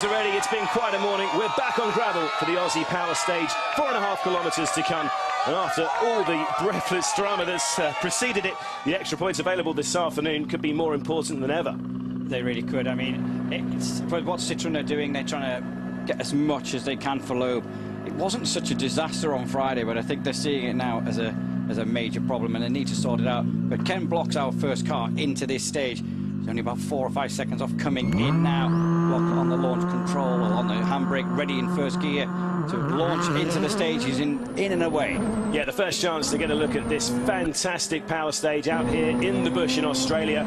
Already, it's been quite a morning. We're back on gravel for the Aussie Power Stage. 4.5 kilometres to come. And after all the breathless drama that's preceded it, the extra points available this afternoon could be more important than ever. They really could. I mean, it's what Citroën are doing. They're trying to get as much as they can for Loeb. It wasn't such a disaster on Friday, but I think they're seeing it now as a major problem, and they need to sort it out. But Ken Block's our first car into this stage. He's only about 4 or 5 seconds off coming in now. Block on the launch control, on the handbrake, ready in first gear to launch into the stage. He's in and away. Yeah, the first chance to get a look at this fantastic power stage out here in the bush in Australia.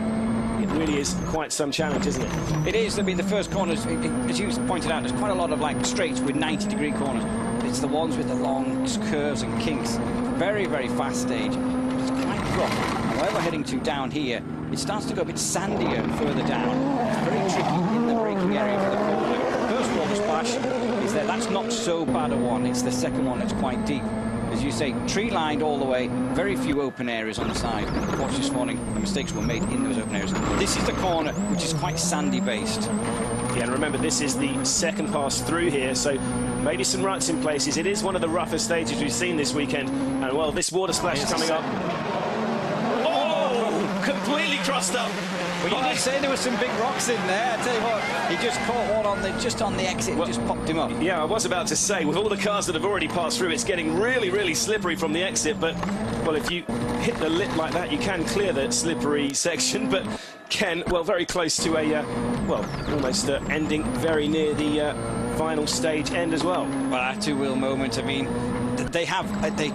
It really is quite some challenge, isn't it? It is. I mean, the first corners, as you pointed out, there's quite a lot of like straights with 90-degree corners. It's the ones with the long curves and kinks. Very, very fast stage. It's quite rough. And where we're heading to down here, it starts to go a bit sandier further down. It's very tricky in the braking area for the corner. First water splash is there. That's not so bad a one. It's the second one that's quite deep. As you say, tree-lined all the way, very few open areas on the side. Of course, this morning, the mistakes were made in those open areas. This is the corner, which is quite sandy-based. Yeah, and remember, this is the second pass through here, so maybe some ruts in places. It is one of the roughest stages we've seen this weekend. And, well, this water splash is coming up. Oh, completely crossed up. Well, you did say there were some big rocks in there. I tell you what, he just caught one just on the exit and just popped him up. Yeah, I was about to say, with all the cars that have already passed through, it's getting really, really slippery from the exit. But, well, if you hit the lip like that, you can clear the slippery section. But Ken, well, very close to a, well, almost ending very near the final stage end as well. Well, that two-wheel moment, I mean, they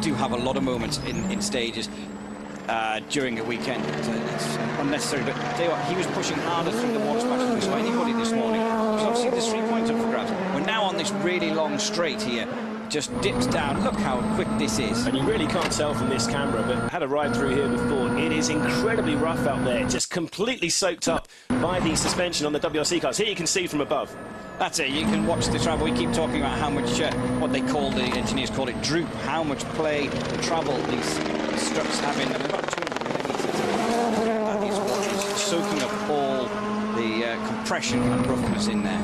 do have a lot of moments in stages. During the weekend. It's unnecessary, but tell you what, he was pushing harder through the water splashes than saw anybody this morning. Because obviously there's 3 points up for grabs. We're now on this really long straight here. Just dips down. Look how quick this is. And you really can't tell from this camera, but I had a ride through here before. It is incredibly rough out there, just completely soaked up by the suspension on the WRC cars. Here you can see from above. That's it. You can watch the travel. We keep talking about how much, what they call, the engineers call it droop, how much play the travel these struts have in them. About 200 millimetres. These watches soaking up all the compression and roughness in there.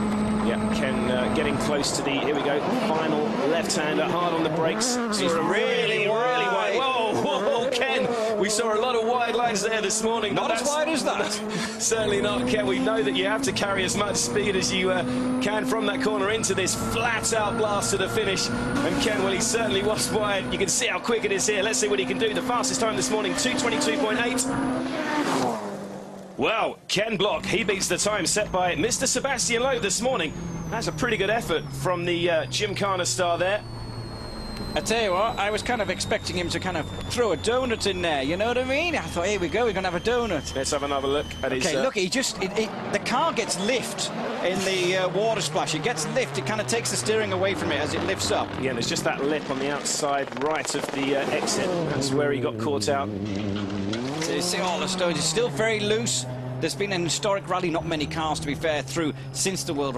Yeah, Ken getting close to the, here we go, final left-hander, hard on the brakes. He's really wide. Whoa, Ken, we saw a lot of wide lines there this morning. Not as wide as that. Certainly not, Ken. We know that you have to carry as much speed as you can from that corner into this flat-out blast to the finish. And Ken, well, he certainly was wide. You can see how quick it is here. Let's see what he can do. The fastest time this morning, 2:22.8. Well, Ken Block, he beats the time set by Mr. Sebastian Loeb this morning. That's a pretty good effort from the Gymkhana star there. I tell you what, I was kind of expecting him to kind of throw a donut in there, you know what I mean? I thought, here we go, we're going to have a donut. Let's have another look at his... Okay, look, he just... the car gets lift in the water splash. It gets lift. It kind of takes the steering away from it as it lifts up. Yeah, there's just that lip on the outside right of the exit. That's where he got caught out. So you see all the stones. It's still very loose. There's been an historic rally, not many cars, to be fair, through since the World